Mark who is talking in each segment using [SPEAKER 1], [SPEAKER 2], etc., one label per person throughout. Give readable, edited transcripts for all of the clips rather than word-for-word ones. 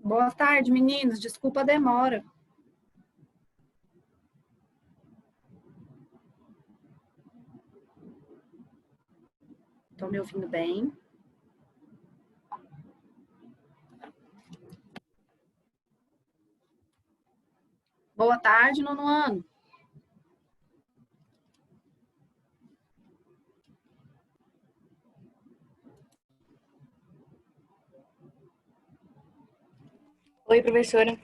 [SPEAKER 1] Boa tarde, meninos. Desculpa a demora. Estão me ouvindo bem? Boa tarde, nono ano.
[SPEAKER 2] Oi, professora.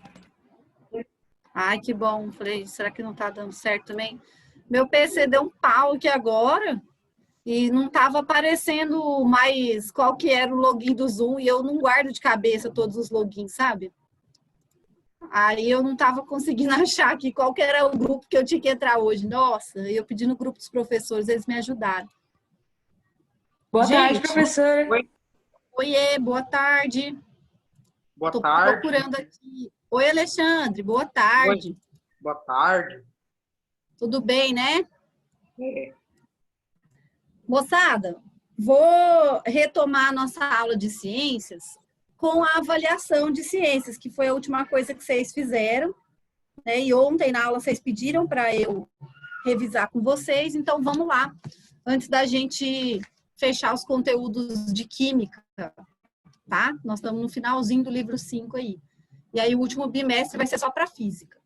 [SPEAKER 1] Ai, que bom. Falei, será que não tá dando certo também? Meu PC deu um pau aqui agora e não tava aparecendo mais qual que era o login do Zoom e eu não guardo de cabeça todos os logins, sabe? Aí eu não tava conseguindo achar aqui qual que era o grupo que eu tinha que entrar hoje. Nossa, eu pedi no grupo dos professores, eles me ajudaram.
[SPEAKER 2] Boa tarde,
[SPEAKER 1] Gente,
[SPEAKER 2] professora.
[SPEAKER 1] oiê, boa tarde.
[SPEAKER 3] Boa
[SPEAKER 1] Tô
[SPEAKER 3] tarde.
[SPEAKER 1] procurando aqui. Oi, Alexandre, boa
[SPEAKER 3] Oi.
[SPEAKER 1] tarde.
[SPEAKER 3] Boa tarde.
[SPEAKER 1] Tudo bem, né?
[SPEAKER 3] É.
[SPEAKER 1] Moçada, vou retomar a nossa aula de ciências com a avaliação de ciências, que foi a última coisa que vocês fizeram, né? E ontem na aula vocês pediram para eu revisar com vocês, então vamos lá, antes da gente fechar os conteúdos de química, tá? Nós estamos no finalzinho do livro 5 aí. E aí o último bimestre vai ser só para física.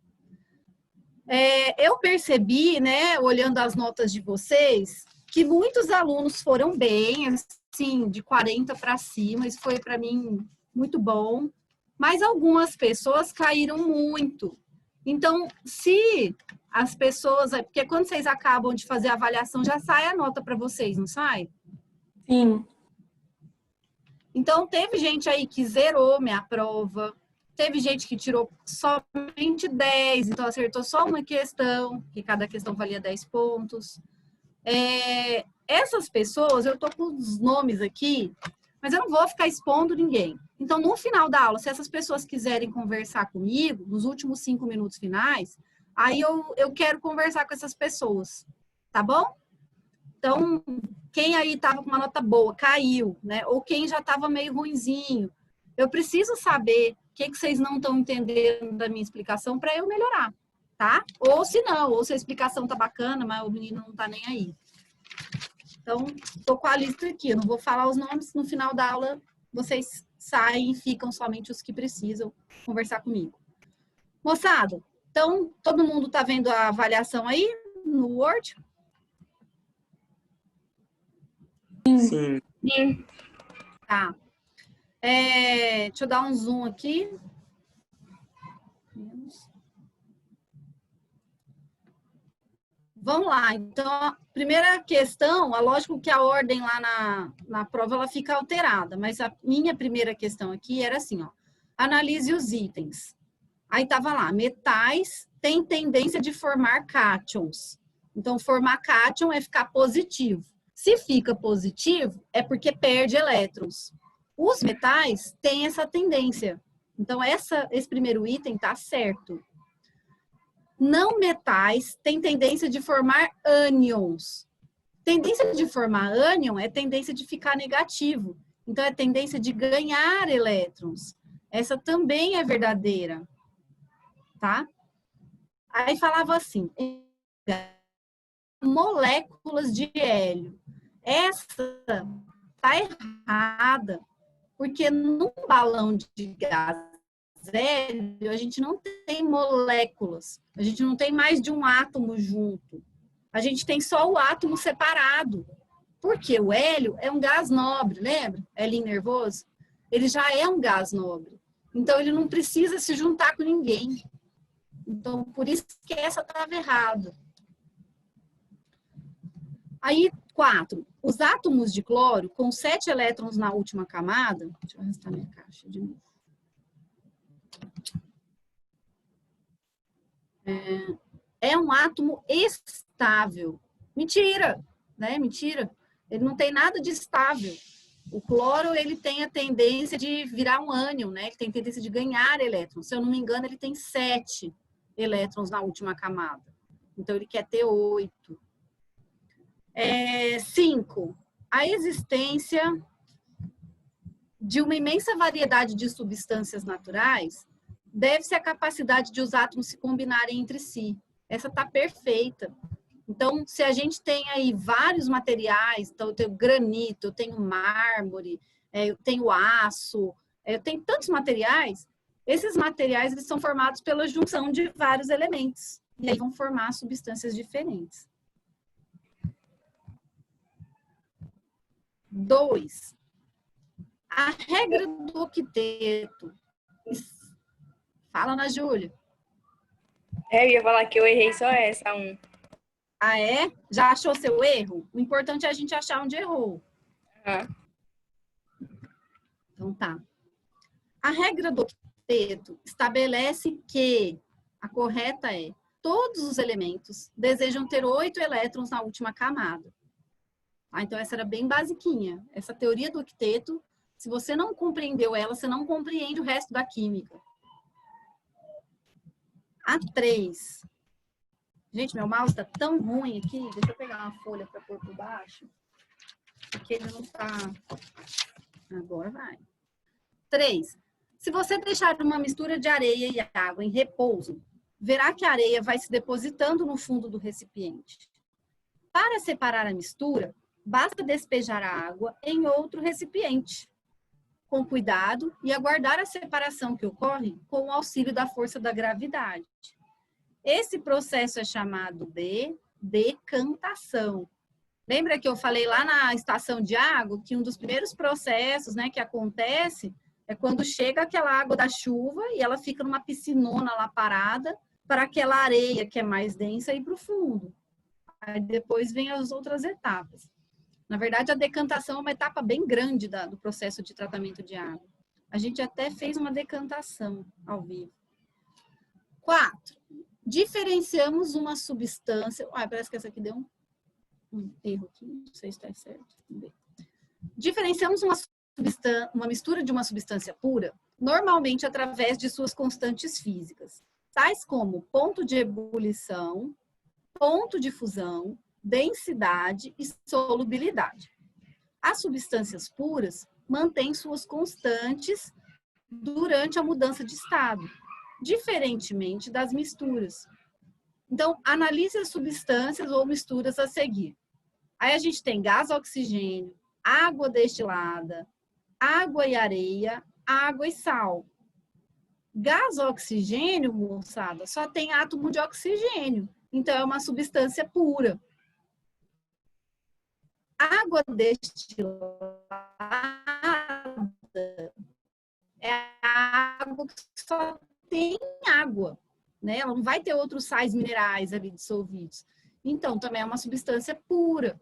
[SPEAKER 1] Eu percebi, né, olhando as notas de vocês, que muitos alunos foram bem, assim, de 40 para cima, isso foi para mim muito bom, mas algumas pessoas caíram muito. Então, se as pessoas, porque quando vocês acabam de fazer a avaliação, já sai a nota para vocês, não sai?
[SPEAKER 2] Sim.
[SPEAKER 1] Então, teve gente aí que zerou minha prova, teve gente que tirou somente 10, então acertou só uma questão, que cada questão valia 10 pontos. Essas pessoas, eu tô com os nomes aqui, mas eu não vou ficar expondo ninguém. Então, no final da aula, se essas pessoas quiserem conversar comigo, nos últimos 5 minutos finais, aí eu quero conversar com essas pessoas, tá bom? Então, quem aí estava com uma nota boa, caiu, né? Ou quem já estava meio ruinzinho, eu preciso saber o que vocês não estão entendendo da minha explicação para eu melhorar, tá? Ou se não, ou se a explicação tá bacana, mas o menino não tá nem aí. Então, tô com a lista aqui, eu não vou falar os nomes, no final da aula vocês saem e ficam somente os que precisam conversar comigo. Moçada, então, todo mundo tá vendo a avaliação aí no Word?
[SPEAKER 3] Sim.
[SPEAKER 2] Sim.
[SPEAKER 1] Tá. Deixa eu dar um zoom aqui. Vamos lá. Então, a primeira questão, lógico que a ordem lá na prova ela fica alterada, mas a minha primeira questão aqui era assim, ó. Analise os itens. Aí tava lá, metais têm tendência de formar cátions. Então, formar cátion é ficar positivo. Se fica positivo, é porque perde elétrons. Os metais têm essa tendência. Então, esse primeiro item tá certo. Não metais têm tendência de formar ânions. Tendência de formar ânion é tendência de ficar negativo. Então, é tendência de ganhar elétrons. Essa também é verdadeira. Tá? Aí falava assim, moléculas de hélio. Essa tá errada, porque num balão de gás hélio, a gente não tem moléculas, a gente não tem mais de um átomo junto. A gente tem só o átomo separado. Porque o hélio é um gás nobre, lembra? Hélium nervoso. Ele já é um gás nobre. Então, ele não precisa se juntar com ninguém. Então, por isso que essa estava errada. Aí, 4. Os átomos de cloro com 7 elétrons na última camada. Deixa eu arrastar minha caixa de novo. É um átomo estável. Mentira, né? Mentira. Ele não tem nada de estável. O cloro, ele tem a tendência de virar um ânion, né? Ele tem tendência de ganhar elétrons. Se eu não me engano, ele tem 7 elétrons na última camada. Então, ele quer ter 8. 5. A existência de uma imensa variedade de substâncias naturais, deve-se a capacidade de os átomos se combinarem entre si. Essa está perfeita. Então, se a gente tem aí vários materiais, então eu tenho granito, eu tenho mármore, eu tenho aço, eu tenho tantos materiais, esses materiais eles são formados pela junção de vários elementos. E aí vão formar substâncias diferentes. 2. A regra do octeto. Fala, Ana Júlia.
[SPEAKER 2] Eu ia falar que eu errei só essa, um.
[SPEAKER 1] Ah, é? Já achou seu erro? O importante é a gente achar onde errou. Então tá. A regra do octeto estabelece que a correta é: todos os elementos desejam ter 8 elétrons na última camada. Ah, então essa era bem basiquinha. Essa teoria do octeto, se você não compreendeu ela, você não compreende o resto da química. A 3. Gente, meu mouse está tão ruim aqui. Deixa eu pegar uma folha para pôr por baixo. Porque ele não está... Agora vai. 3. Se você deixar uma mistura de areia e água em repouso, verá que a areia vai se depositando no fundo do recipiente. Para separar a mistura, basta despejar a água em outro recipiente, com cuidado, e aguardar a separação que ocorre com o auxílio da força da gravidade. Esse processo é chamado de decantação. Lembra que eu falei lá na estação de água que um dos primeiros processos, né, que acontece é quando chega aquela água da chuva e ela fica numa piscinona lá parada para aquela areia que é mais densa ir para o fundo. Aí depois vem as outras etapas. Na verdade, a decantação é uma etapa bem grande do processo de tratamento de água. A gente até fez uma decantação ao vivo. 4. Diferenciamos uma substância... parece que essa aqui deu um erro aqui, não sei se está certo. Diferenciamos uma mistura de uma substância pura, normalmente através de suas constantes físicas, tais como ponto de ebulição, ponto de fusão, densidade e solubilidade. As substâncias puras mantêm suas constantes durante a mudança de estado, diferentemente das misturas. Então, analise as substâncias ou misturas a seguir. Aí a gente tem gás oxigênio, água destilada, água e areia, água e sal. Gás oxigênio, moçada, só tem átomo de oxigênio. Então, é uma substância pura. Água destilada é a água que só tem água, né? Ela não vai ter outros sais minerais ali dissolvidos. Então, também é uma substância pura.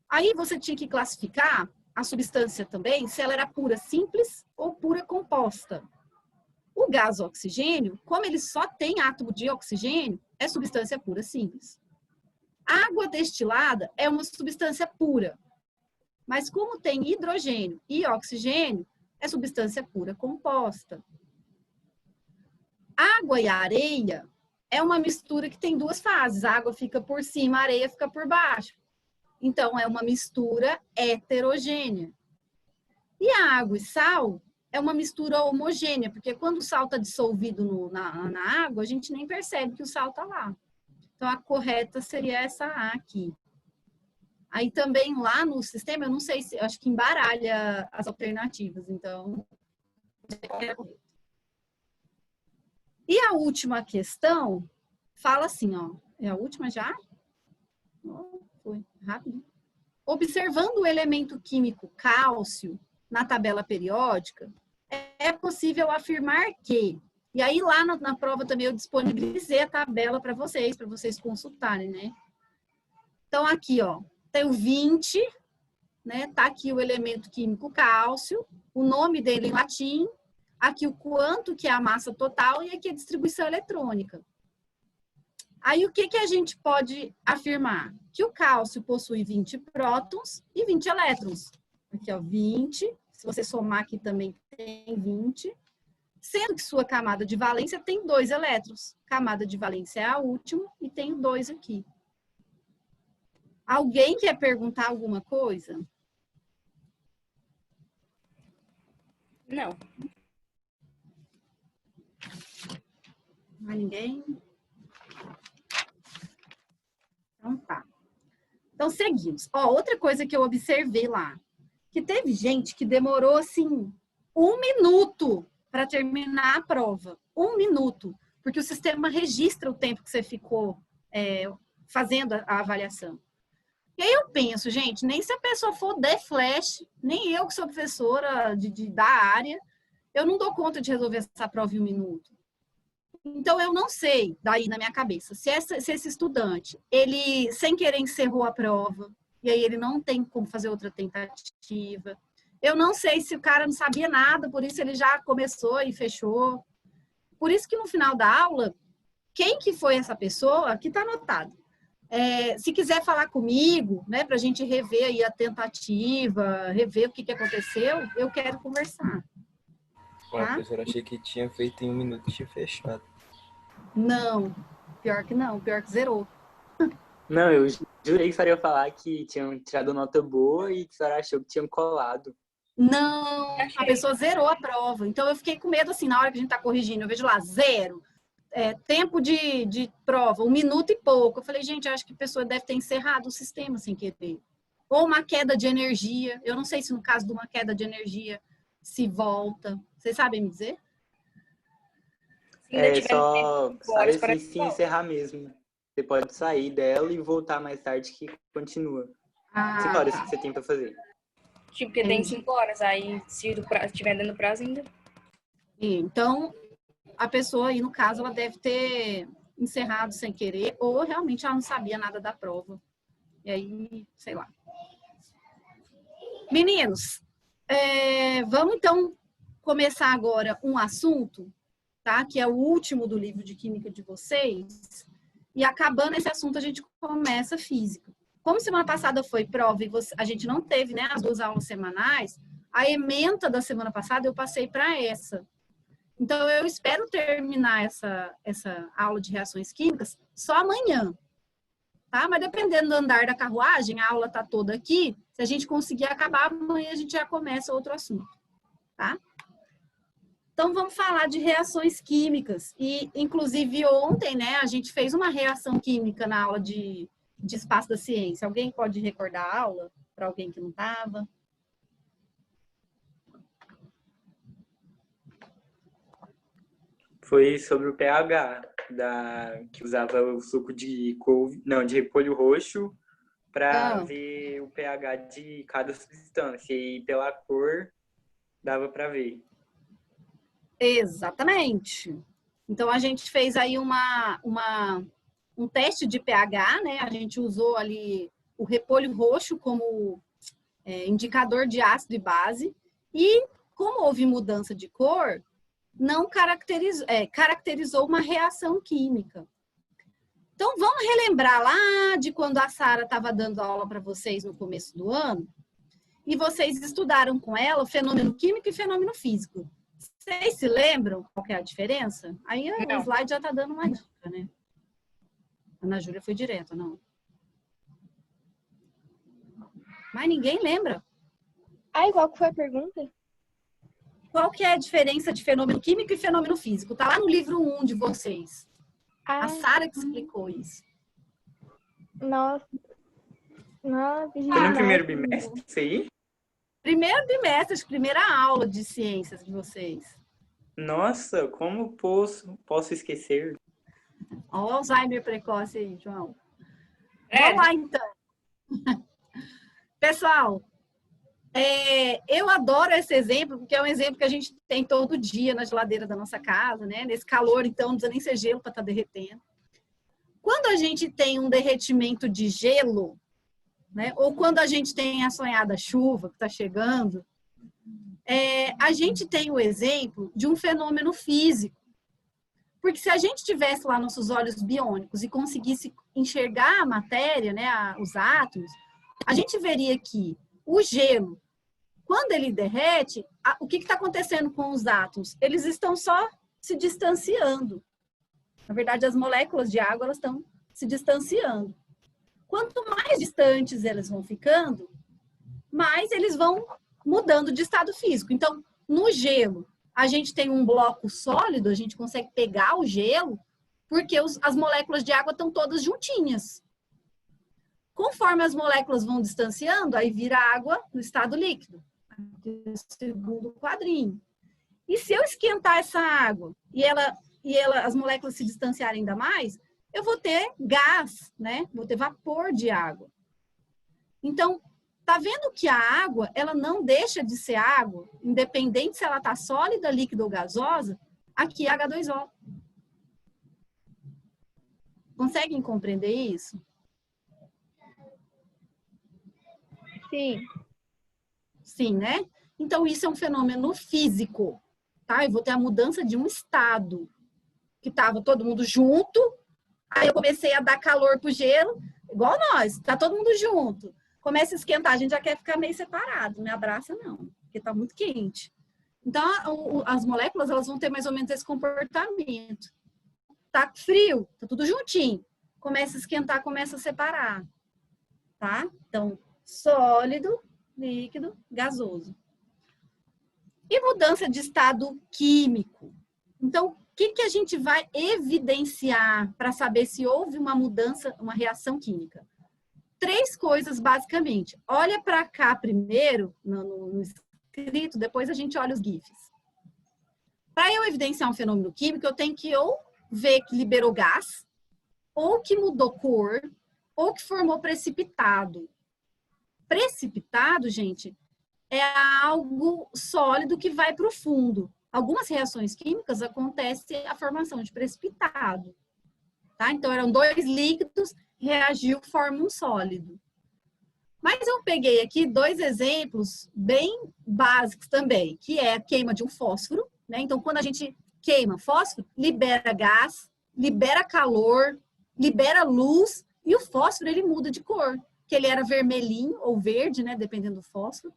[SPEAKER 1] Aí você tinha que classificar a substância também, se ela era pura simples ou pura composta. O gás oxigênio, como ele só tem átomo de oxigênio, é substância pura simples. A água destilada é uma substância pura, mas como tem hidrogênio e oxigênio, é substância pura composta. Água e areia é uma mistura que tem duas fases. A água fica por cima, a areia fica por baixo. Então, é uma mistura heterogênea. E a água e sal é uma mistura homogênea, porque quando o sal está dissolvido na água, a gente nem percebe que o sal está lá. Então, a correta seria essa A aqui. Aí também lá no sistema, eu não sei se, acho que embaralha as alternativas, então... E a última questão fala assim, ó, é a última já? Foi rápido. Observando o elemento químico cálcio na tabela periódica, é possível afirmar que... E aí lá na prova também eu disponibilizei a tabela para vocês consultarem, né? Então aqui, ó, tem o 20, né? Tá aqui o elemento químico cálcio, o nome dele em latim, aqui o quanto que é a massa total e aqui a distribuição eletrônica. Aí o que que a gente pode afirmar? Que o cálcio possui 20 prótons e 20 elétrons. Aqui, ó, 20, se você somar aqui também tem 20, sendo que sua camada de valência tem 2 elétrons. Camada de valência é a última e tem 2 aqui. Alguém quer perguntar alguma coisa?
[SPEAKER 2] Não.
[SPEAKER 1] Mais ninguém? Então tá. Então seguimos. Ó, outra coisa que eu observei lá, que teve gente que demorou assim 1 minuto para terminar a prova. 1 minuto. Porque o sistema registra o tempo que você ficou fazendo a avaliação. E aí eu penso, gente, nem se a pessoa for de flash, nem eu que sou professora da área, eu não dou conta de resolver essa prova em 1 minuto. Então, eu não sei, daí na minha cabeça, se esse estudante, ele sem querer encerrou a prova, e aí ele não tem como fazer outra tentativa. Eu não sei se o cara não sabia nada, por isso ele já começou e fechou. Por isso que no final da aula, quem que foi essa pessoa, aqui está anotado. Se quiser falar comigo, né, para a gente rever aí a tentativa, rever o que aconteceu, eu quero conversar.
[SPEAKER 4] Ué,
[SPEAKER 1] Tá?
[SPEAKER 4] professor, achei que tinha feito em 1 minuto e tinha fechado.
[SPEAKER 1] Não, pior que zerou.
[SPEAKER 5] Não, eu jurei que a senhora ia falar que tinham tirado nota boa e que a senhora achou que tinham colado.
[SPEAKER 1] Não, a pessoa zerou a prova. Então eu fiquei com medo assim, na hora que a gente está corrigindo, eu vejo lá, 0. Tempo de prova, 1 minuto e pouco. Eu falei, gente, eu acho que a pessoa deve ter encerrado o sistema sem querer. Ou uma queda de energia. Eu não sei se no caso de uma queda de energia se volta. Vocês sabem me dizer?
[SPEAKER 2] Se ainda tiver
[SPEAKER 5] Só
[SPEAKER 2] tempo,
[SPEAKER 5] sabe
[SPEAKER 2] para
[SPEAKER 5] se encerrar mesmo. Você pode sair dela e voltar mais tarde que continua. 5 horas que você tem pra fazer.
[SPEAKER 2] Tipo, porque tem 5 horas. Aí, se estiver dando prazo ainda.
[SPEAKER 1] Então, a pessoa aí, no caso, ela deve ter encerrado sem querer, ou realmente ela não sabia nada da prova. E aí, sei lá. Meninos, vamos então começar agora um assunto, tá? Que é o último do livro de Química de vocês. E acabando esse assunto, a gente começa física. Como semana passada foi prova e a gente não teve, né, as 2 aulas semanais, a ementa da semana passada eu passei para essa. Então, eu espero terminar essa aula de reações químicas só amanhã, tá? Mas dependendo do andar da carruagem, a aula tá toda aqui, se a gente conseguir acabar, amanhã a gente já começa outro assunto, tá? Então, vamos falar de reações químicas. E, inclusive, ontem, né, a gente fez uma reação química na aula de espaço da ciência. Alguém pode recordar a aula para alguém que não estava?
[SPEAKER 5] Foi sobre o pH, que usava o suco de de repolho roxo para ver o pH de cada substância. E pela cor dava para ver.
[SPEAKER 1] Exatamente. Então, a gente fez aí um teste de pH, né? A gente usou ali o repolho roxo como indicador de ácido e base. E, como houve mudança de cor, não caracterizou uma reação química. Então, vamos relembrar lá de quando a Sara estava dando aula para vocês no começo do ano, e vocês estudaram com ela o fenômeno químico e fenômeno físico. Vocês se lembram qual que é a diferença? Aí o slide já está dando uma dica, né? A Ana Júlia foi direto, não? Mas ninguém lembra.
[SPEAKER 6] Qual que foi a pergunta?
[SPEAKER 1] Qual que é a diferença de fenômeno químico e fenômeno físico? Tá lá no livro 1 de vocês. A Sara que explicou isso.
[SPEAKER 6] Nossa.
[SPEAKER 5] Foi no primeiro bimestre, isso aí?
[SPEAKER 1] Primeiro bimestre, primeira aula de ciências de vocês.
[SPEAKER 5] Nossa, como posso esquecer?
[SPEAKER 1] Ó, o Alzheimer precoce aí, João. Vamos lá, então. Pessoal, eu adoro esse exemplo, porque é um exemplo que a gente tem todo dia na geladeira da nossa casa, né? Nesse calor, então, não precisa nem ser gelo para estar derretendo. Quando a gente tem um derretimento de gelo, né? Ou quando a gente tem a sonhada chuva que está chegando, a gente tem o exemplo de um fenômeno físico. Porque se a gente tivesse lá nossos olhos biônicos e conseguisse enxergar a matéria, né, os átomos, a gente veria que o gelo, quando ele derrete, o que está acontecendo com os átomos? Eles estão só se distanciando. Na verdade, as moléculas de água elas estão se distanciando. Quanto mais distantes elas vão ficando, mais eles vão mudando de estado físico. Então, No gelo, a gente tem um bloco sólido, a gente consegue pegar o gelo, porque as moléculas de água estão todas juntinhas. Conforme as moléculas vão distanciando, aí vira água no estado líquido. Aqui é o segundo quadrinho. E se eu esquentar essa água e as moléculas se distanciarem ainda mais, eu vou ter gás, né? Vou ter vapor de água. Então, tá vendo que a água, ela não deixa de ser água, independente se ela tá sólida, líquida ou gasosa, aqui é H2O. Conseguem compreender isso?
[SPEAKER 6] Sim.
[SPEAKER 1] Sim, né? Então, isso é um fenômeno físico, tá? Eu vou ter a mudança de um estado, que estava todo mundo junto, aí eu comecei a dar calor pro gelo, igual nós, tá todo mundo junto. Começa a esquentar, a gente já quer ficar meio separado, me abraça não, porque tá muito quente. Então, as moléculas, elas vão ter mais ou menos esse comportamento. Tá frio, tá tudo juntinho. Começa a esquentar, começa a separar, tá? Então, sólido, líquido, gasoso. E mudança de estado químico. Então, o que a gente vai evidenciar para saber se houve uma mudança, uma reação química? 3 coisas, basicamente. Olha para cá primeiro, no escrito, depois a gente olha os GIFs. Para eu evidenciar um fenômeno químico, eu tenho que ou ver que liberou gás, ou que mudou cor, ou que formou precipitado. Precipitado, gente, é algo sólido que vai para o fundo. Algumas reações químicas acontece a formação de precipitado. Tá? Então, eram 2 líquidos, reagiu, forma um sólido. Mas eu peguei aqui 2 exemplos bem básicos também, que é a queima de um fósforo, né? Então, quando a gente queima fósforo, libera gás, libera calor, libera luz, e o fósforo, ele muda de cor, que ele era vermelhinho ou verde, né? Dependendo do fósforo.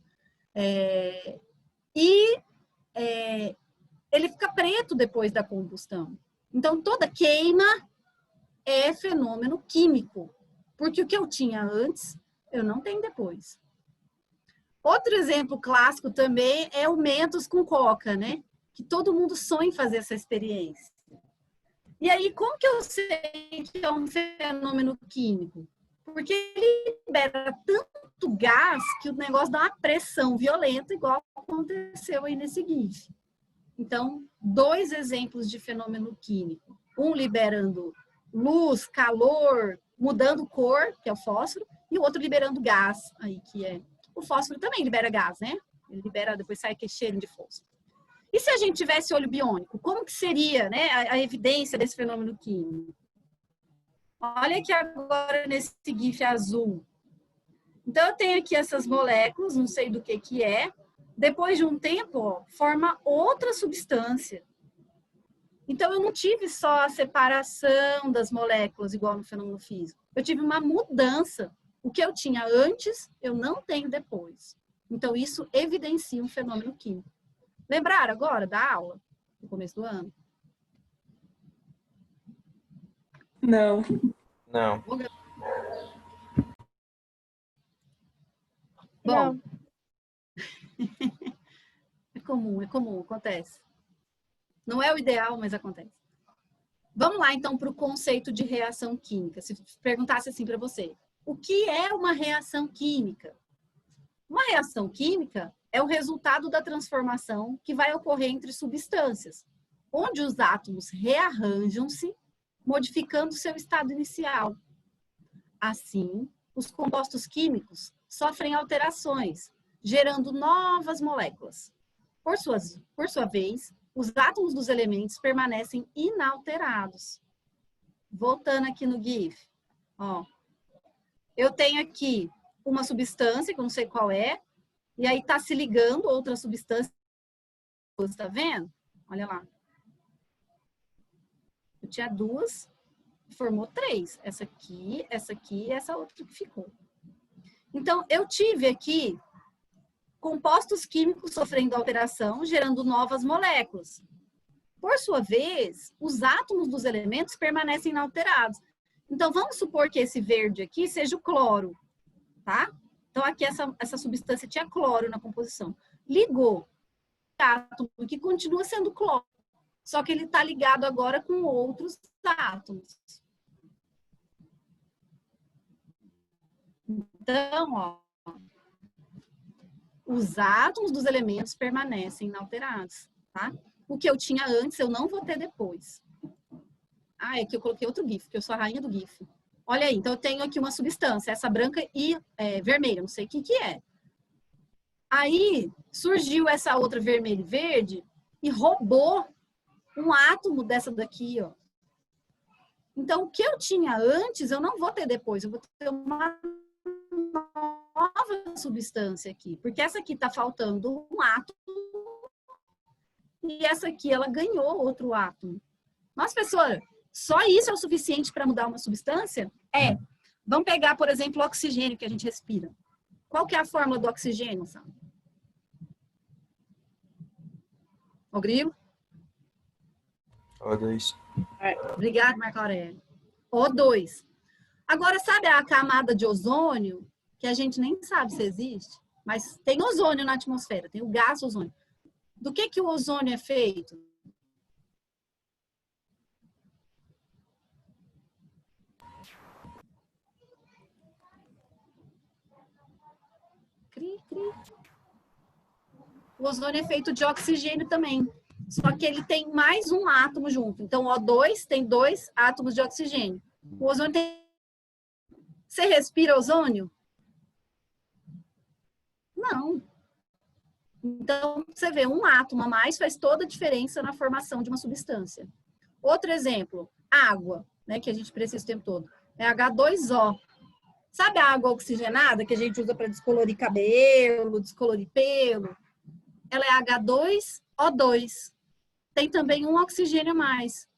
[SPEAKER 1] Ele fica preto depois da combustão. Então, toda queima é fenômeno químico, porque o que eu tinha antes, eu não tenho depois. Outro exemplo clássico também é o Mentos com coca, né? Que todo mundo sonha em fazer essa experiência. E aí, como que eu sei que é um fenômeno químico? Porque ele libera tanto gás que o negócio dá uma pressão violenta, igual aconteceu aí nesse GIF. Então, 2 exemplos de fenômeno químico. Um liberando luz, calor, mudando cor, que é o fósforo, e o outro liberando gás, aí que é... O fósforo também libera gás, né? Ele libera, depois sai aquele cheiro de fósforo. E se a gente tivesse olho biônico, como que seria, né, a evidência desse fenômeno químico? Olha aqui agora nesse GIF azul. Então, eu tenho aqui essas moléculas, não sei do que é. Depois de um tempo, ó, forma outra substância. Então, eu não tive só a separação das moléculas, igual no fenômeno físico. Eu tive uma mudança. O que eu tinha antes, eu não tenho depois. Então, isso evidencia um fenômeno químico. Lembraram agora da aula, no começo do ano?
[SPEAKER 2] Não.
[SPEAKER 4] Não.
[SPEAKER 1] Bom, é comum, acontece. Não é o ideal, mas acontece. Vamos lá, então, para o conceito de reação química. Se perguntasse assim para você, o que é uma reação química? Uma reação química é o resultado da transformação que vai ocorrer entre substâncias, onde os átomos rearranjam-se, modificando seu estado inicial. Assim, os compostos químicos sofrem alterações, gerando novas moléculas. Por sua vez, os átomos dos elementos permanecem inalterados. Voltando aqui no GIF, ó, eu tenho aqui uma substância, que eu não sei qual é, e aí tá se ligando outra substância. Tá vendo? Olha lá. Eu tinha 2, formou 3. Essa aqui e essa outra que ficou. Então, eu tive aqui compostos químicos sofrendo alteração, gerando novas moléculas. Por sua vez, os átomos dos elementos permanecem inalterados. Então, vamos supor que esse verde aqui seja o cloro, tá? Então, aqui essa substância tinha cloro na composição. Ligou. átomo que continua sendo cloro, só que ele está ligado agora com outros átomos. Então, ó, os átomos dos elementos permanecem inalterados, tá? O que eu tinha antes, eu não vou ter depois. Ah, é que eu coloquei outro GIF, porque eu sou a rainha do GIF. Olha aí, então eu tenho aqui uma substância, essa branca e vermelha, não sei o que que é. Aí surgiu essa outra vermelha e verde e roubou um átomo dessa daqui, ó. Então, o que eu tinha antes, eu não vou ter depois, eu vou ter uma nova substância aqui, porque essa aqui tá faltando um átomo e essa aqui, ela ganhou outro átomo. Nossa, professora, só isso é o suficiente para mudar uma substância? É. Vamos pegar, por exemplo, o oxigênio que a gente respira. Qual que é a fórmula do oxigênio, sabe? Ô, Grilo?
[SPEAKER 4] O2.
[SPEAKER 1] Obrigada, Marco Aurélio. O2. Agora, sabe a camada de ozônio, que a gente nem sabe se existe, mas tem ozônio na atmosfera, tem o gás ozônio. Do que o ozônio é feito? O ozônio é feito de oxigênio também, só que ele tem mais um átomo junto. Então, O2 tem 2 átomos de oxigênio. O ozônio tem... Você respira ozônio? Não. Então, você vê, um átomo a mais faz toda a diferença na formação de uma substância. Outro exemplo, água, né, que a gente precisa o tempo todo. É H2O. Sabe a água oxigenada que a gente usa para descolorir cabelo, descolorir pelo? Ela é H2O2. Tem também um oxigênio a mais.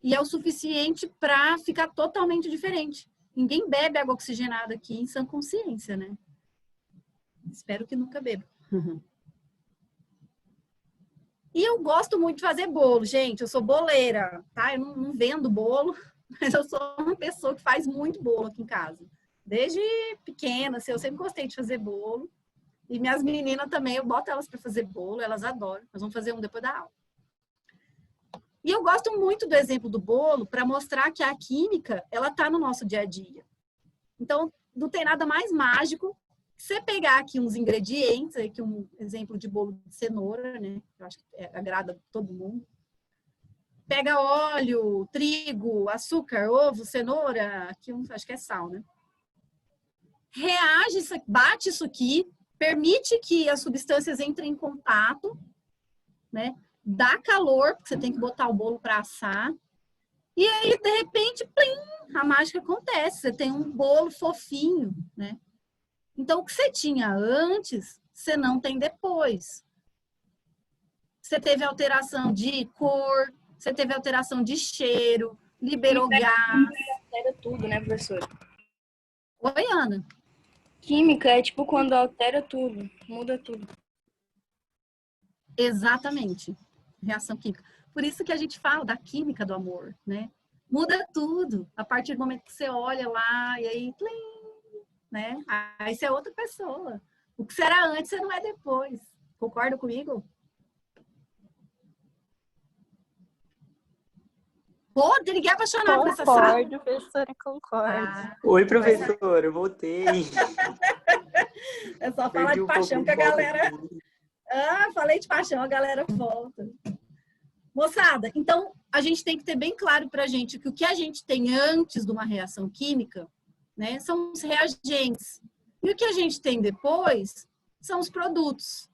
[SPEAKER 1] E é o suficiente para ficar totalmente diferente. Ninguém bebe água oxigenada aqui em sã consciência, né? Espero que nunca beba. E eu gosto muito de fazer bolo, gente. Eu sou boleira, tá? Eu não vendo bolo, mas eu sou uma pessoa que faz muito bolo aqui em casa. Desde pequena, assim, eu sempre gostei de fazer bolo. E minhas meninas também, eu boto elas para fazer bolo, elas adoram. Nós vamos fazer um depois da aula. E eu gosto muito do exemplo do bolo para mostrar que a química, ela tá no nosso dia a dia. Então, não tem nada mais mágico que você pegar aqui uns ingredientes, aqui um exemplo de bolo de cenoura, né? Eu acho que agrada todo mundo. Pega óleo, trigo, açúcar, ovo, cenoura, aqui acho que é sal, né? Reage, bate isso aqui, permite que as substâncias entrem em contato, né? Dá calor, porque você tem que botar o bolo para assar. E aí, de repente, plim, a mágica acontece. Você tem um bolo fofinho, né? Então, o que você tinha antes, você não tem depois. Você teve alteração de cor, você teve alteração de cheiro, liberou gás.
[SPEAKER 2] Altera tudo, né, professora?
[SPEAKER 1] Oi, Ana.
[SPEAKER 2] Química é tipo quando altera tudo, muda tudo.
[SPEAKER 1] Exatamente. Reação química. Por isso que a gente fala da química do amor, né? Muda tudo. A partir do momento que você olha lá e aí, plim, né? Aí você é outra pessoa. O que você era antes, você não é depois. Concorda comigo? Pô, ninguém é apaixonado por essa sala.
[SPEAKER 6] Concordo, professora, concordo.
[SPEAKER 5] Oi, professor, eu voltei.
[SPEAKER 1] É só falar
[SPEAKER 5] Perdi
[SPEAKER 1] de
[SPEAKER 5] um
[SPEAKER 1] paixão
[SPEAKER 5] pouco
[SPEAKER 1] que a
[SPEAKER 5] o foco
[SPEAKER 1] galera...
[SPEAKER 5] aqui.
[SPEAKER 1] Ah, falei de paixão, a galera volta. Moçada, então a gente tem que ter bem claro pra gente que o que a gente tem antes de uma reação química, né, são os reagentes. E o que a gente tem depois são os produtos.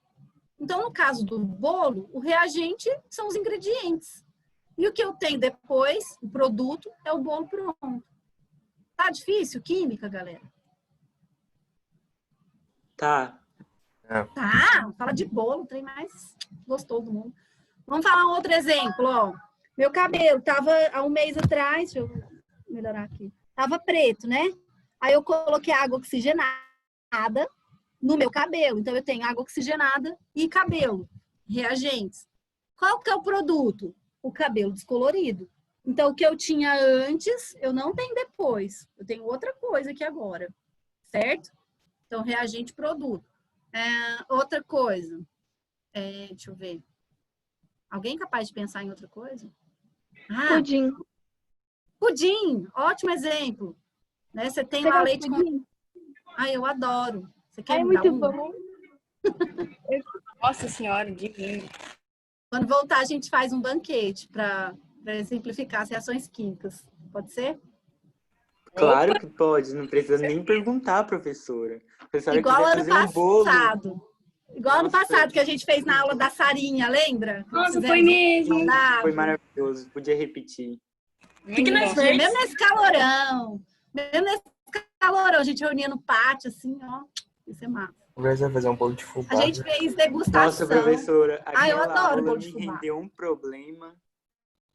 [SPEAKER 1] Então, no caso do bolo, o reagente são os ingredientes. E o que eu tenho depois, o produto, é o bolo pronto. Tá difícil química, galera?
[SPEAKER 5] Tá.
[SPEAKER 1] Tá, fala de bolo, tem mais gostoso do mundo. Vamos falar um outro exemplo, ó. Meu cabelo tava há um mês atrás, deixa eu melhorar aqui. Tava preto, né? Aí eu coloquei água oxigenada no meu cabelo. Então eu tenho água oxigenada e cabelo, reagentes. Qual que é o produto? O cabelo descolorido. Então o que eu tinha antes, eu não tenho depois. Eu tenho outra coisa aqui agora, certo? Então reagente produto. Outra coisa. Deixa eu ver. Alguém capaz de pensar em outra coisa?
[SPEAKER 6] Pudim.
[SPEAKER 1] Pudim, ótimo exemplo. Né? Você tem lá leite com... eu adoro. Você quer me dar
[SPEAKER 6] muito
[SPEAKER 1] um?
[SPEAKER 6] bom.
[SPEAKER 2] Nossa senhora, divino.
[SPEAKER 1] Quando voltar, a gente faz um banquete para exemplificar as reações químicas. Pode ser?
[SPEAKER 5] Claro que pode, não precisa nem perguntar, professora. A professora
[SPEAKER 1] Igual
[SPEAKER 5] quiser
[SPEAKER 1] ano
[SPEAKER 5] fazer um bolo.
[SPEAKER 1] passado. Igual ano
[SPEAKER 5] Nossa.
[SPEAKER 1] passado que a gente fez na aula da Sarinha, lembra?
[SPEAKER 2] Nossa, foi mesmo.
[SPEAKER 5] Foi maravilhoso, podia repetir.
[SPEAKER 2] Muito bom.
[SPEAKER 1] Mesmo nesse calorão. Mesmo nesse calorão, a gente reunia no pátio, assim, ó. Isso é massa.
[SPEAKER 4] Agora você vai fazer um bolo de fubá.
[SPEAKER 1] A gente fez degustação.
[SPEAKER 5] Nossa, professora,
[SPEAKER 1] eu
[SPEAKER 5] aquela
[SPEAKER 1] adoro
[SPEAKER 5] aula
[SPEAKER 1] bolo de
[SPEAKER 5] me
[SPEAKER 1] fubá.
[SPEAKER 5] rendeu um problema.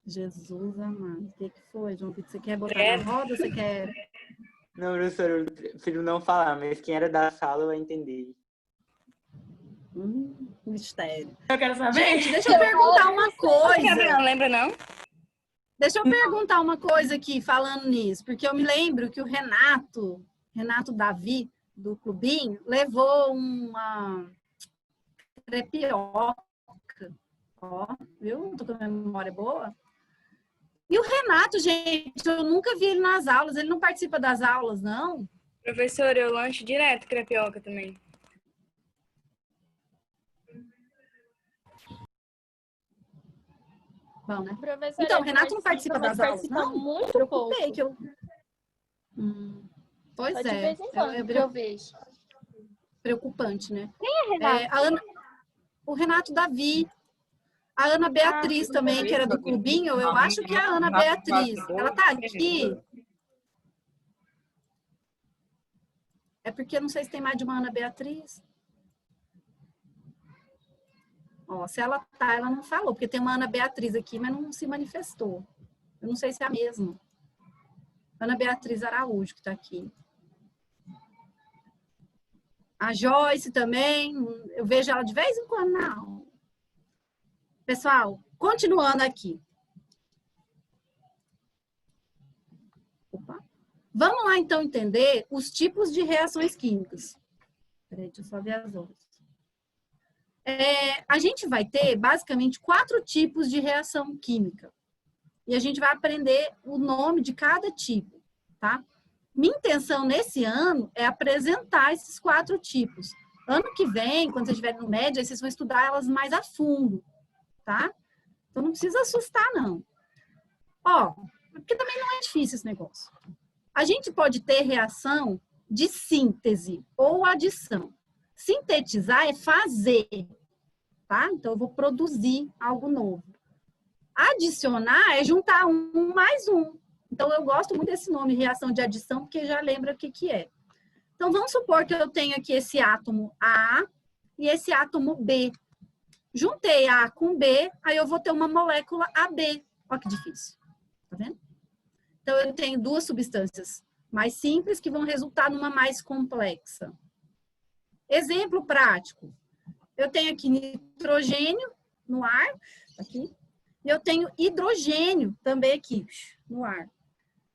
[SPEAKER 1] Jesus amado. O que foi, João Vitor? Você quer botar na roda? Você quer...
[SPEAKER 5] Não, professora, eu prefiro não falar, mas quem era da sala vai entender.
[SPEAKER 1] Mistério.
[SPEAKER 2] Eu quero saber.
[SPEAKER 1] Gente, deixa eu perguntar uma coisa.
[SPEAKER 2] Não lembra, não?
[SPEAKER 1] Deixa eu perguntar uma coisa aqui, falando nisso. Porque eu me lembro que o Renato Davi, do Clubinho, levou uma crepioca. Ó, viu? Não tô com a memória boa. E o Renato, gente, eu nunca vi ele nas aulas. Ele não participa das aulas, não?
[SPEAKER 2] Professor, eu lancho direto crepioca também.
[SPEAKER 1] Bom, né?
[SPEAKER 6] Professora,
[SPEAKER 1] Então, o Renato não participa das aulas, não?
[SPEAKER 6] Muito
[SPEAKER 1] Preocupei
[SPEAKER 6] pouco.
[SPEAKER 1] que eu... Pois
[SPEAKER 6] Só de
[SPEAKER 1] é.
[SPEAKER 6] vez em quando que eu vejo.
[SPEAKER 1] Preocupante, né?
[SPEAKER 6] Quem é Renato?
[SPEAKER 1] O Renato Davi. A Ana Beatriz também, que era do Clubinho. Eu acho que é a Ana Beatriz. Ela tá aqui. É porque eu não sei se tem mais de uma Ana Beatriz. Ó, se ela tá, ela não falou, porque tem uma Ana Beatriz aqui, mas não se manifestou. Eu não sei se é a mesma. Ana Beatriz Araújo, que tá aqui. A Joyce também, eu vejo ela de vez em quando na aula. Pessoal, continuando aqui. Opa. Vamos lá, então, entender os tipos de reações químicas. Peraí, deixa eu só ver as outras. A gente vai ter, basicamente, 4 tipos de reação química. E a gente vai aprender o nome de cada tipo, tá? Minha intenção nesse ano é apresentar esses 4 tipos. Ano que vem, quando vocês estiverem no médio, aí vocês vão estudar elas mais a fundo, tá? Então, não precisa assustar, não. Ó, porque também não é difícil esse negócio. A gente pode ter reação de síntese ou adição. Sintetizar é fazer, tá? Então, eu vou produzir algo novo. Adicionar é juntar um mais um. Então, eu gosto muito desse nome, reação de adição, porque já lembra o que é. Então, vamos supor que eu tenho aqui esse átomo A e esse átomo B. Juntei A com B, aí eu vou ter uma molécula AB. Olha que difícil. Tá vendo? Então, eu tenho 2 substâncias mais simples que vão resultar numa mais complexa. Exemplo prático. Eu tenho aqui nitrogênio no ar, aqui, e eu tenho hidrogênio também aqui no ar.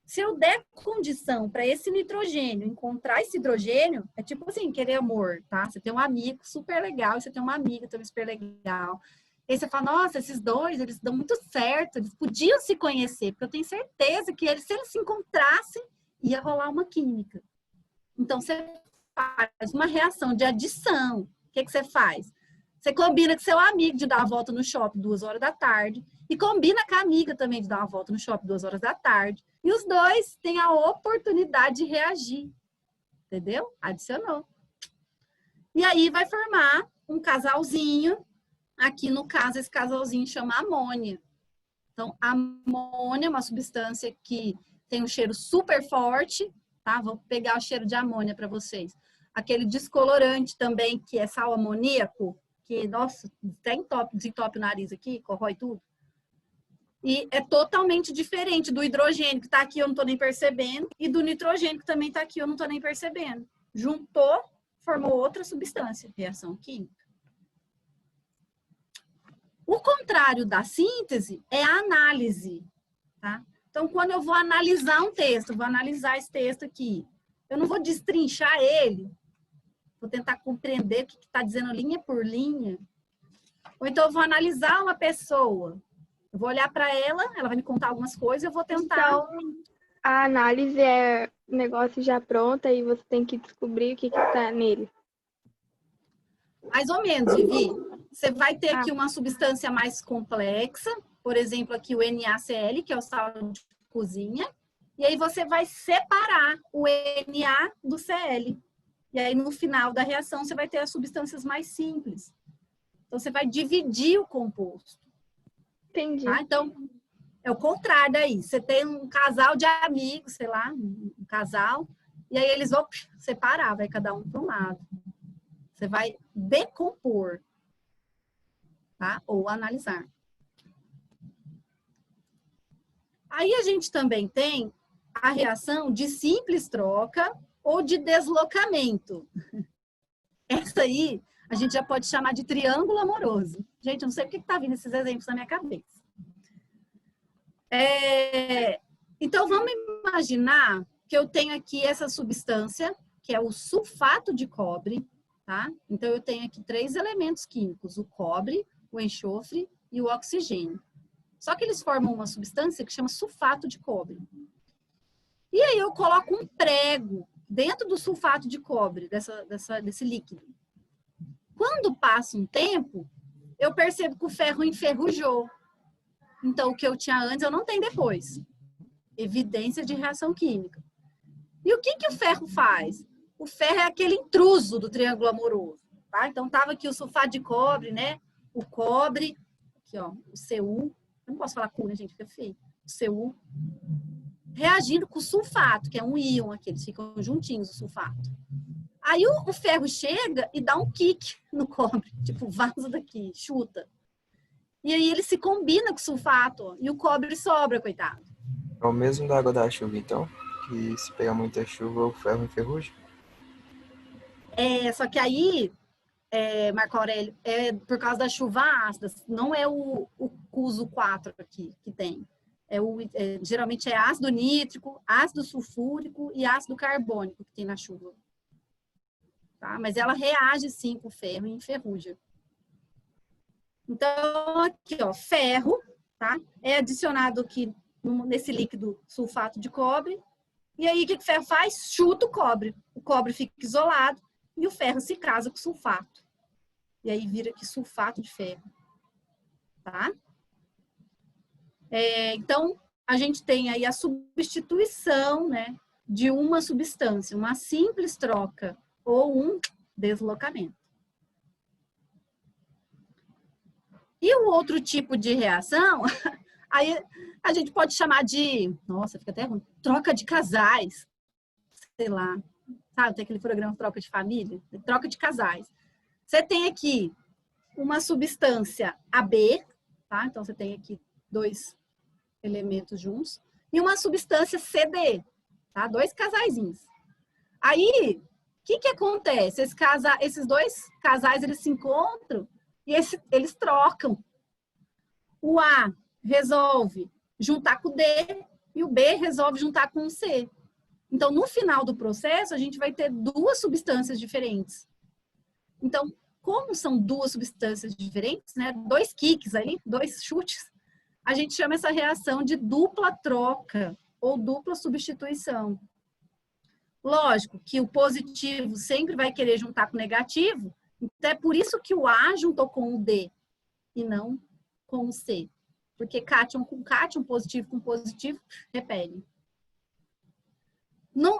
[SPEAKER 1] Se eu der condição para esse nitrogênio encontrar esse hidrogênio, é tipo assim, querer amor, tá? Você tem um amigo super legal, e você tem uma amiga também super legal. E aí você fala, nossa, esses dois, eles dão muito certo, eles podiam se conhecer, porque eu tenho certeza que eles, se eles se encontrassem, ia rolar uma química. Então, você faz uma reação de adição. O que você faz? Você combina com seu amigo de dar uma volta no shopping 2 horas da tarde e combina com a amiga também de dar uma volta no shopping 2 horas da tarde. E os dois têm a oportunidade de reagir. Entendeu? Adicionou. E aí vai formar um casalzinho. Aqui, no caso, esse casalzinho chama amônia. Então, a amônia é uma substância que tem um cheiro super forte, tá? Vou pegar o cheiro de amônia para vocês. Aquele descolorante também, que é sal amoníaco, que, nossa, desentope o nariz aqui, corrói tudo. E é totalmente diferente do hidrogênio, que está aqui, eu não estou nem percebendo, e do nitrogênio, que também está aqui, eu não estou nem percebendo. Juntou, formou outra substância, reação química. O contrário da síntese é a análise, tá? Então, quando eu vou analisar um texto, vou analisar esse texto aqui, eu não vou destrinchar ele, vou tentar compreender o que está dizendo linha por linha. Ou então eu vou analisar uma pessoa. Eu vou olhar para ela, ela vai me contar algumas coisas, eu vou tentar.
[SPEAKER 6] Então, a análise é um negócio já pronto e você tem que descobrir o que está nele.
[SPEAKER 1] Mais ou menos, Vivi. Você vai ter aqui uma substância mais complexa, por exemplo, aqui o NaCl, que é o sal de cozinha, e aí você vai separar o Na do Cl. E aí, no final da reação, você vai ter as substâncias mais simples. Então, você vai dividir o composto.
[SPEAKER 6] Entendi.
[SPEAKER 1] Tá? Então, é o contrário daí. Você tem um casal de amigos, sei lá, um casal, e aí eles vão separar, vai cada um para um lado. Você vai decompor, tá? Ou analisar. Aí a gente também tem a reação de simples troca ou de deslocamento. Essa aí a gente já pode chamar de triângulo amoroso. Gente, eu não sei porque está vindo esses exemplos na minha cabeça. Então, vamos imaginar que eu tenho aqui essa substância, que é o sulfato de cobre, tá? Então, eu tenho aqui 3 elementos químicos, o cobre, o enxofre e o oxigênio. Só que eles formam uma substância que chama sulfato de cobre. E aí eu coloco um prego dentro do sulfato de cobre, desse líquido. Quando passa um tempo, eu percebo que o ferro enferrujou. Então, o que eu tinha antes, eu não tenho depois. Evidência de reação química. E o que o ferro faz? O ferro é aquele intruso do triângulo amoroso. Tá? Então, estava aqui o sulfato de cobre, né? O cobre, aqui ó, o Cu. Eu não posso falar cu, né, gente? Fica feio. O Cu. Reagindo com o sulfato, que é um íon aqui. Eles ficam juntinhos, o sulfato. Aí o ferro chega e dá um kick no cobre. Tipo, vaza daqui, chuta. E aí ele se combina com o sulfato, ó, e o cobre sobra, coitado.
[SPEAKER 4] É o mesmo da água da chuva, então? Que se pegar muita chuva, o ferro enferruja?
[SPEAKER 1] Só que aí, Marco Aurélio, é por causa da chuva ácida, não é o Cuso 4 aqui que tem. Geralmente é ácido nítrico, ácido sulfúrico e ácido carbônico que tem na chuva. Tá? Mas ela reage sim com o ferro e enferruja. Então, aqui, ó, ferro, tá? É adicionado aqui nesse líquido sulfato de cobre. E aí, o que o ferro faz? Chuta o cobre fica isolado e o ferro se casa com o sulfato. E aí vira aqui sulfato de ferro, tá? Então, a gente tem aí a substituição, né, de uma substância, uma simples troca ou um deslocamento. E o outro tipo de reação, aí a gente pode chamar de, nossa, fica até ruim, troca de casais, sei lá, sabe, tem aquele programa Troca de Família, troca de casais. Você tem aqui uma substância AB, tá? Então você tem aqui 2 elementos juntos, e uma substância CD, tá? 2 casaizinhos. Aí, o que acontece? Esses 2 casais, eles se encontram e eles trocam. O A resolve juntar com o D e o B resolve juntar com o C. Então, no final do processo, a gente vai ter 2 substâncias diferentes. Então, como são 2 substâncias diferentes, né? 2 kicks ali, 2 chutes, a gente chama essa reação de dupla troca ou dupla substituição. Lógico que o positivo sempre vai querer juntar com o negativo, então é por isso que o A juntou com o D e não com o C. Porque cátion com cátion, positivo com positivo, repele.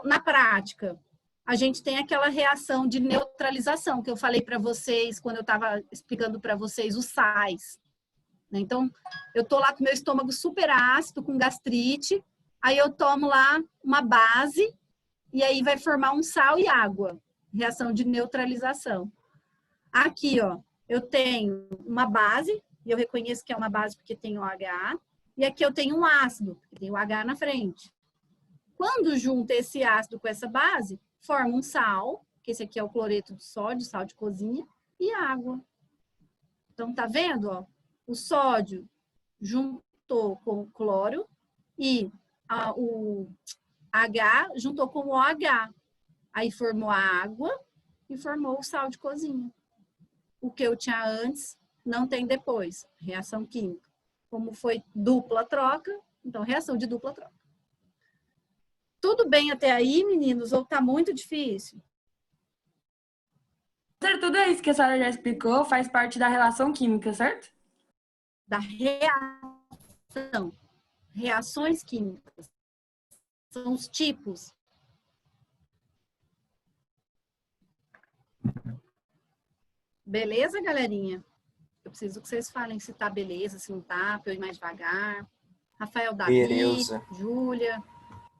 [SPEAKER 1] Na prática, a gente tem aquela reação de neutralização que eu falei para vocês quando eu estava explicando para vocês os sais. Então, eu tô lá com meu estômago super ácido, com gastrite, aí eu tomo lá uma base e aí vai formar um sal e água, reação de neutralização. Aqui, ó, eu tenho uma base, e eu reconheço que é uma base porque tem o H, e aqui eu tenho um ácido, porque tem o H na frente. Quando junta esse ácido com essa base, forma um sal, que esse aqui é o cloreto de sódio, sal de cozinha, e água. Então, tá vendo, ó? O sódio juntou com o cloro e o H juntou com o OH. Aí formou a água e formou o sal de cozinha. O que eu tinha antes não tem depois. Reação química. Como foi dupla troca, então reação de dupla troca. Tudo bem até aí, meninos? Ou tá muito difícil?
[SPEAKER 7] Tudo isso que a senhora já explicou faz parte da relação química, certo?
[SPEAKER 1] Da reação. Reações químicas. São os tipos. Beleza, galerinha? Eu preciso que vocês falem se tá beleza, se não tá, para eu ir mais devagar. Rafael Davi,
[SPEAKER 4] Beleza.
[SPEAKER 1] Júlia,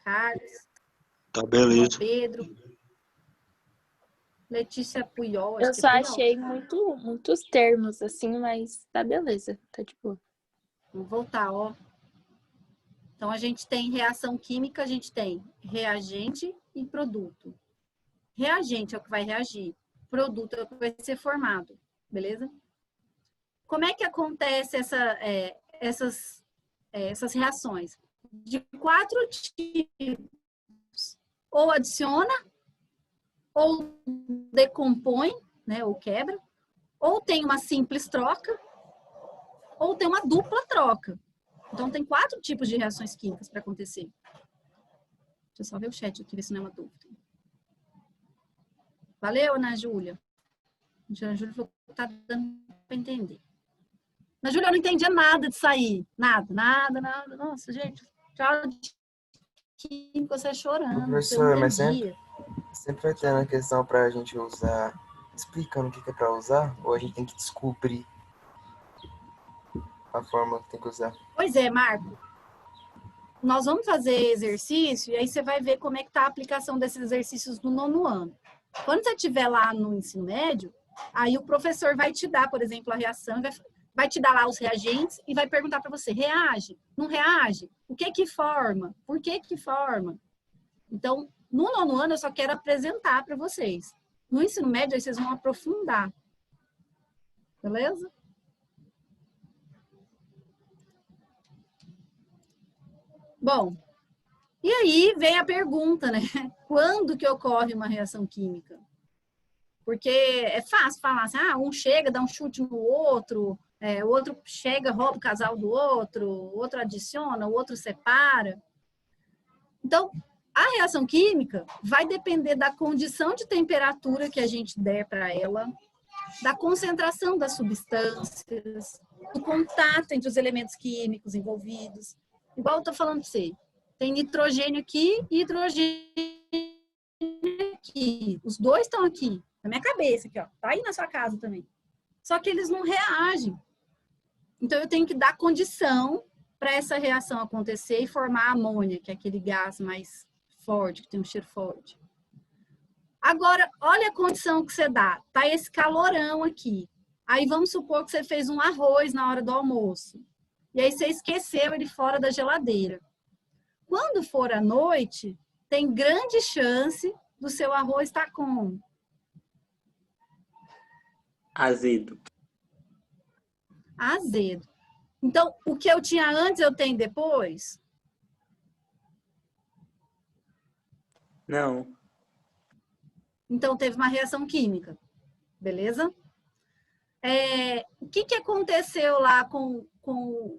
[SPEAKER 1] Carlos,
[SPEAKER 8] Tá beleza.
[SPEAKER 1] Pedro, Letícia Puyol.
[SPEAKER 2] Eu
[SPEAKER 1] acho que
[SPEAKER 2] só
[SPEAKER 1] é Puyol.
[SPEAKER 2] achei muitos termos, assim, mas tá beleza, tá de boa.
[SPEAKER 1] Vamos voltar, ó. Então, a gente tem reação química, a gente tem reagente e produto. Reagente é o que vai reagir. Produto é o que vai ser formado. Beleza? Como é que acontece essas reações? De 4 tipos. Ou adiciona, ou decompõe, né, ou quebra, ou tem uma simples troca, ou tem uma dupla troca. Então, tem 4 tipos de reações químicas para acontecer. Deixa eu só ver o chat aqui, ver se não é uma dúvida. Valeu, Ana Júlia? Ana Júlia falou que tá dando para entender. Ana Júlia, eu não entendia nada disso aí. Nada. Nossa, gente, tchau de química, você chorando.
[SPEAKER 4] Professor, mas
[SPEAKER 1] entendia.
[SPEAKER 4] sempre vai ter uma questão pra gente usar, explicando o que é pra usar, ou a gente tem que descobrir a forma que tem que usar?
[SPEAKER 1] Pois é, Marco. Nós vamos fazer exercício e aí você vai ver como é que tá a aplicação desses exercícios no 9º ano. Quando você estiver lá no ensino médio, aí o professor vai te dar, por exemplo, a reação, vai te dar lá os reagentes e vai perguntar para você, reage? Não reage? O que que forma? Por que que forma? Então, no 9º ano eu só quero apresentar para vocês. No ensino médio aí vocês vão aprofundar. Beleza? Bom, e aí vem a pergunta, né? Quando que ocorre uma reação química? Porque é fácil falar assim, um chega, dá um chute no outro, o outro chega, rouba o casal do outro, o outro adiciona, o outro separa. Então, a reação química vai depender da condição de temperatura que a gente der para ela, da concentração das substâncias, do contato entre os elementos químicos envolvidos. Igual eu estou falando para você, tem nitrogênio aqui e hidrogênio aqui. Os dois estão aqui, na minha cabeça, aqui, ó. Tá aí na sua casa também. Só que eles não reagem. Então, eu tenho que dar condição para essa reação acontecer e formar a amônia, que é aquele gás mais forte, que tem um cheiro forte. Agora, olha a condição que você dá. Tá esse calorão aqui. Aí, vamos supor que você fez um arroz na hora do almoço. E aí, você esqueceu ele fora da geladeira. Quando for à noite, tem grande chance do seu arroz estar como?
[SPEAKER 5] Azedo.
[SPEAKER 1] Azedo. Então, o que eu tinha antes, eu tenho depois?
[SPEAKER 5] Não.
[SPEAKER 1] Então, teve uma reação química. Beleza? O que aconteceu lá com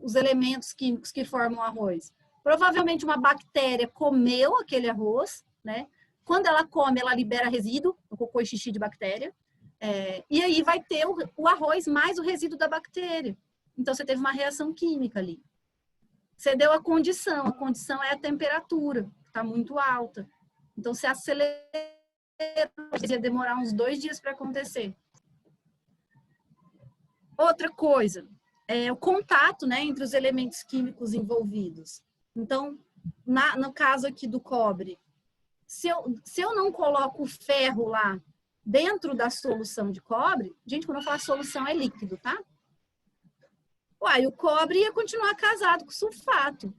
[SPEAKER 1] os elementos químicos que formam o arroz? Provavelmente uma bactéria comeu aquele arroz, né? Quando ela come, ela libera resíduo, o cocô e xixi de bactéria. E aí vai ter o arroz mais o resíduo da bactéria. Então, você teve uma reação química ali. Você deu a condição é a temperatura, que está muito alta. Então, você acelera, ia demorar uns 2 dias para acontecer. Outra coisa, o contato, né, entre os elementos químicos envolvidos. Então, no caso aqui do cobre, se eu não coloco o ferro lá dentro da solução de cobre, gente, quando eu falo solução é líquido, tá? Uai, o cobre ia continuar casado com sulfato.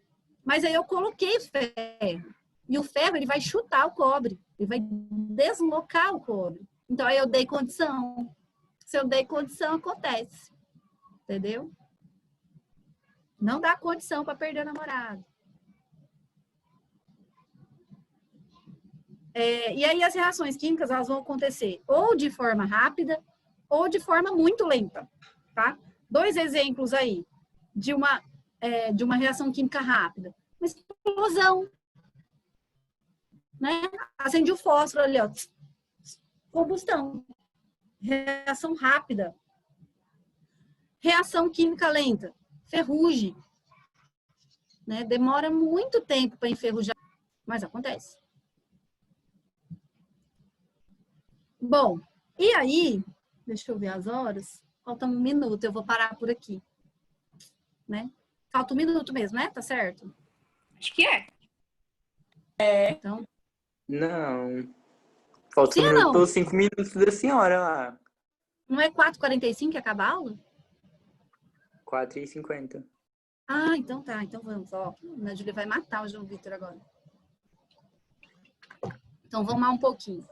[SPEAKER 1] Mas aí eu coloquei ferro. E o ferro, ele vai chutar o cobre. Ele vai deslocar o cobre. Então, aí eu dei condição. Se eu dei condição, acontece. Entendeu? Não dá condição para perder o namorado. E aí as reações químicas, elas vão acontecer ou de forma rápida ou de forma muito lenta, tá? Dois exemplos aí de uma reação química rápida. Uma explosão. Né? Acende o fósforo ali, ó. Combustão. Reação rápida. Reação química lenta. Ferrugem. Né? Demora muito tempo para enferrujar, mas acontece. Bom, e aí, deixa eu ver as horas. Falta 1 minuto, eu vou parar por aqui. Né? Falta 1 minuto mesmo, né? Tá certo?
[SPEAKER 7] Acho que é.
[SPEAKER 1] Então,
[SPEAKER 5] Não. Falta
[SPEAKER 1] sim ou não?
[SPEAKER 5] pelos 5 minutos da senhora lá.
[SPEAKER 1] Não é 4h45 que acaba a aula?
[SPEAKER 5] 4h50.
[SPEAKER 1] Ah, então tá. Então vamos. Ó, a Júlia vai matar o João Vitor agora. Então vamos lá um pouquinho.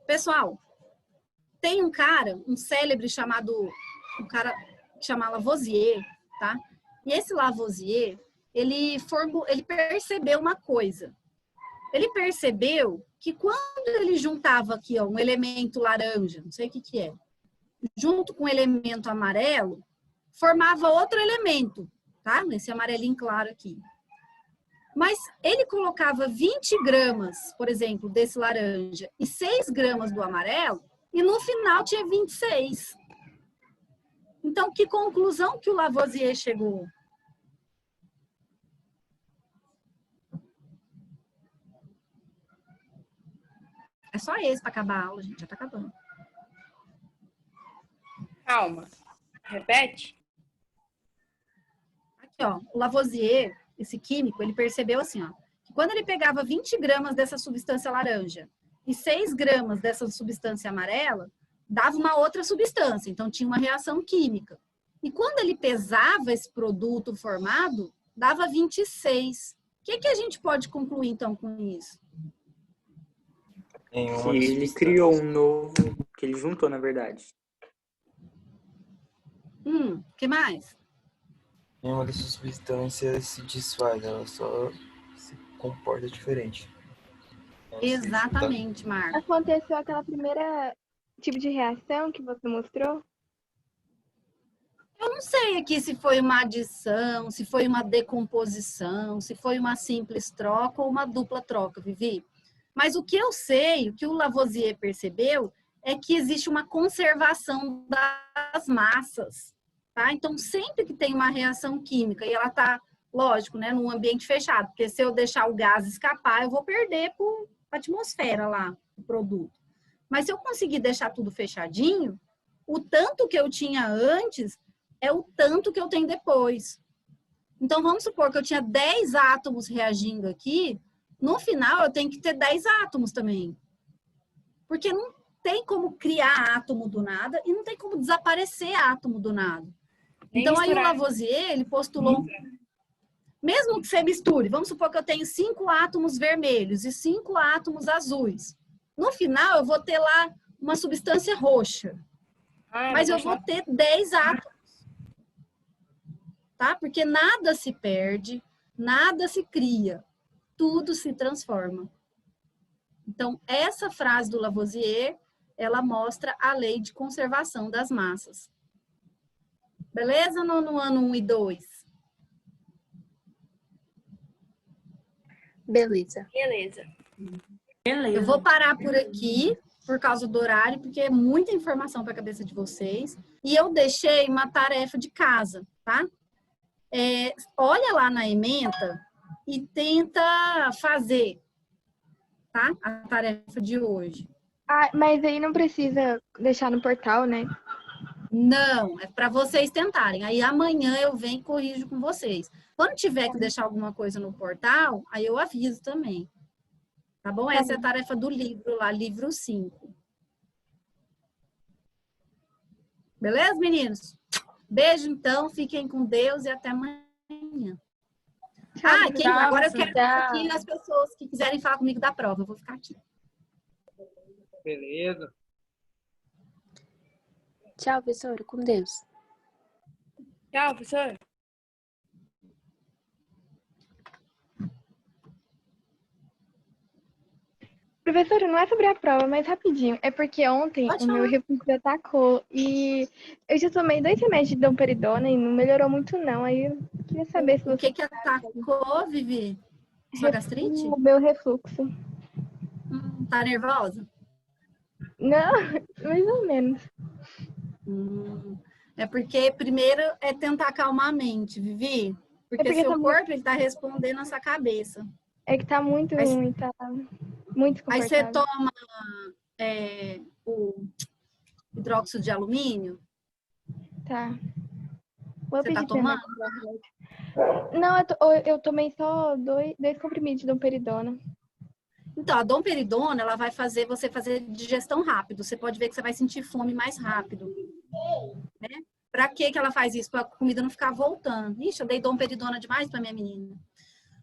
[SPEAKER 1] Pessoal, tem um cara, um célebre chamado, um cara que chama Lavoisier, tá? E esse Lavoisier, ele percebeu uma coisa. Ele percebeu que quando ele juntava aqui, ó, um elemento laranja, não sei o que é, junto com um elemento amarelo, formava outro elemento, tá? Esse amarelinho claro aqui. Mas ele colocava 20 gramas, por exemplo, desse laranja e 6 gramas do amarelo, e no final tinha 26. Então, que conclusão que o Lavoisier chegou? É só esse para acabar a aula, gente. Já tá acabando.
[SPEAKER 7] Calma. Repete.
[SPEAKER 1] Aqui, ó. O Lavoisier, esse químico, ele percebeu assim, ó, que quando ele pegava 20 gramas dessa substância laranja e 6 gramas dessa substância amarela, dava uma outra substância. Então, tinha uma reação química. E quando ele pesava esse produto formado, dava 26. O que a gente pode concluir, então, com isso?
[SPEAKER 5] Que ele criou um novo, que ele juntou, na verdade.
[SPEAKER 1] Que mais?
[SPEAKER 4] Nenhuma dessas substâncias se desfaz, ela só se comporta diferente.
[SPEAKER 1] Exatamente, Marcos.
[SPEAKER 6] Aconteceu aquela primeira tipo de reação que você mostrou?
[SPEAKER 1] Eu não sei aqui se foi uma adição, se foi uma decomposição, se foi uma simples troca ou uma dupla troca, Vivi. Mas o que eu sei, o que o Lavoisier percebeu, é que existe uma conservação das massas, tá? Então, sempre que tem uma reação química, e ela tá, lógico, né, num ambiente fechado, porque se eu deixar o gás escapar, eu vou perder para a atmosfera lá, o produto. Mas se eu conseguir deixar tudo fechadinho, o tanto que eu tinha antes é o tanto que eu tenho depois. Então, vamos supor que eu tinha 10 átomos reagindo aqui, no final eu tenho que ter 10 átomos também. Porque não tem como criar átomo do nada e não tem como desaparecer átomo do nada. Então, aí o Lavoisier, ele postulou, mesmo que você misture, vamos supor que eu tenho 5 átomos vermelhos e 5 átomos azuis. No final, eu vou ter lá uma substância roxa. Mas eu vou ter 10 átomos. Tá? Porque nada se perde, nada se cria, tudo se transforma. Então, essa frase do Lavoisier, ela mostra a lei de conservação das massas. Beleza? No ano 1 e 2.
[SPEAKER 2] Beleza.
[SPEAKER 1] Eu vou parar por aqui, por causa do horário, porque é muita informação para a cabeça de vocês. E eu deixei uma tarefa de casa, tá? Olha lá na ementa e tenta fazer, tá? A tarefa de hoje.
[SPEAKER 6] Ah, mas aí não precisa deixar no portal, né?
[SPEAKER 1] Não, é para vocês tentarem. Aí amanhã eu venho e corrijo com vocês. Quando tiver que deixar alguma coisa no portal, aí eu aviso também. Tá bom? Essa é a tarefa do livro lá, livro 5. Beleza, meninos? Beijo, então. Fiquem com Deus e até amanhã. Agora eu quero aqui as pessoas que quiserem falar comigo da prova. Eu vou ficar aqui.
[SPEAKER 3] Beleza.
[SPEAKER 2] Tchau, professora. Com Deus.
[SPEAKER 7] Tchau, professor.
[SPEAKER 6] Professora, não é sobre a prova, mas rapidinho. É porque ontem
[SPEAKER 1] Pode
[SPEAKER 6] o meu
[SPEAKER 1] falar.
[SPEAKER 6] refluxo atacou e eu já tomei 2 remédios de domperidona e não melhorou muito não. Aí eu queria saber se
[SPEAKER 1] O
[SPEAKER 6] você
[SPEAKER 1] que atacou, Vivi? Sua gastrite?
[SPEAKER 6] o meu refluxo.
[SPEAKER 1] Tá nervosa?
[SPEAKER 6] Não, mais ou menos.
[SPEAKER 1] É porque primeiro é tentar acalmar a mente, Vivi. Porque
[SPEAKER 6] porque
[SPEAKER 1] seu
[SPEAKER 6] tá
[SPEAKER 1] corpo ele tá respondendo a sua cabeça.
[SPEAKER 6] É que tá muito
[SPEAKER 1] Aí,
[SPEAKER 6] ruim, tá muito
[SPEAKER 1] aí você
[SPEAKER 6] desconfortável.
[SPEAKER 1] toma o hidróxido de alumínio?
[SPEAKER 6] Tá. Vou
[SPEAKER 1] Você tá
[SPEAKER 6] pedir pra minha mãe
[SPEAKER 1] tomando?
[SPEAKER 6] comprar remédio. Não, eu tomei só dois comprimidos de domperidona.
[SPEAKER 1] Então, a domperidona, ela vai fazer você fazer digestão rápido. Você pode ver que você vai sentir fome mais rápido. Né? Pra que ela faz isso? Pra a comida não ficar voltando. Ixi, eu dei domperidona demais pra minha menina.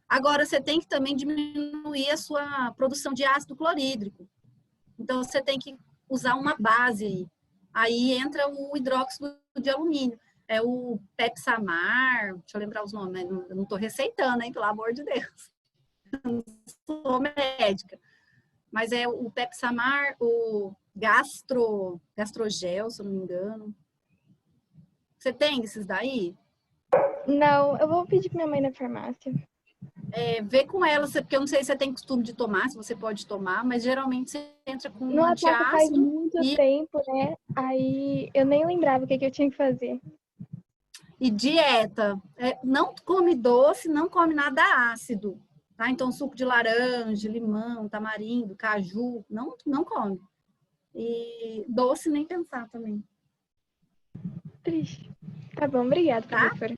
[SPEAKER 1] Agora, você tem que também diminuir a sua produção de ácido clorídrico. Então, você tem que usar uma base aí. Aí entra o hidróxido de alumínio. É o Pepsamar, deixa eu lembrar os nomes, eu não estou receitando, hein, pelo amor de Deus. Não sou médica. Mas é o Pepsamar, o Gastrogel, se eu não me engano. Você tem esses daí?
[SPEAKER 6] Não, eu vou pedir pra minha mãe na farmácia.
[SPEAKER 1] Vê com ela, porque eu não sei se você tem costume de tomar, se você pode tomar, mas geralmente você entra com
[SPEAKER 6] No
[SPEAKER 1] um
[SPEAKER 6] ataque faz
[SPEAKER 1] antiácido
[SPEAKER 6] muito tempo, né? Aí eu nem lembrava o que eu tinha que fazer.
[SPEAKER 1] e dieta. Não come doce, não come nada ácido. Tá? Então, suco de laranja, limão, tamarindo, caju, não come. E doce nem pensar também.
[SPEAKER 6] Triste. Tá bom, obrigada,
[SPEAKER 1] Tá?
[SPEAKER 6] professora.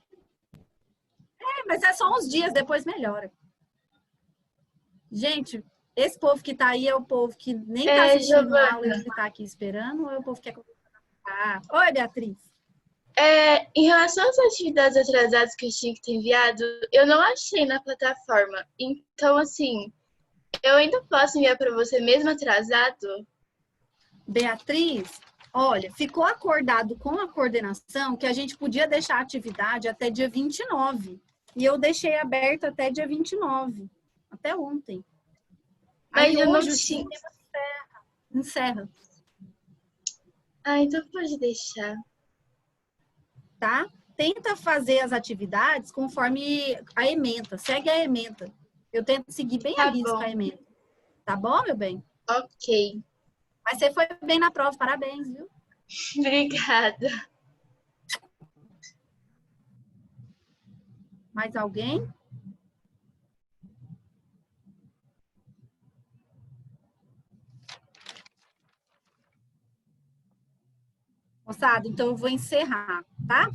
[SPEAKER 1] Mas é só uns dias, depois melhora. Gente, esse povo que tá aí é o povo que nem tá assistindo a aula e que tá aqui esperando, ou é o povo que quer conversar? Oi, Beatriz.
[SPEAKER 9] Em relação às atividades atrasadas que eu tinha que ter enviado, eu não achei na plataforma. Então, assim, eu ainda posso enviar para você mesmo atrasado?
[SPEAKER 1] Beatriz, olha, ficou acordado com a coordenação que a gente podia deixar a atividade até dia 29. E eu deixei aberto até dia 29, até ontem.
[SPEAKER 9] Mas
[SPEAKER 1] Aí
[SPEAKER 9] eu não
[SPEAKER 1] hoje o
[SPEAKER 9] tinha.
[SPEAKER 1] sistema encerra,
[SPEAKER 9] Ah, então pode deixar.
[SPEAKER 1] tá? Tenta fazer as atividades conforme a ementa, segue a ementa. Eu tento seguir bem a
[SPEAKER 9] Tá
[SPEAKER 1] risca
[SPEAKER 9] bom.
[SPEAKER 1] a ementa. Tá bom, meu bem?
[SPEAKER 9] Ok.
[SPEAKER 1] Mas você foi bem na prova, parabéns, viu?
[SPEAKER 9] Obrigada.
[SPEAKER 1] Mais alguém? Moçada, então eu vou encerrar, tá?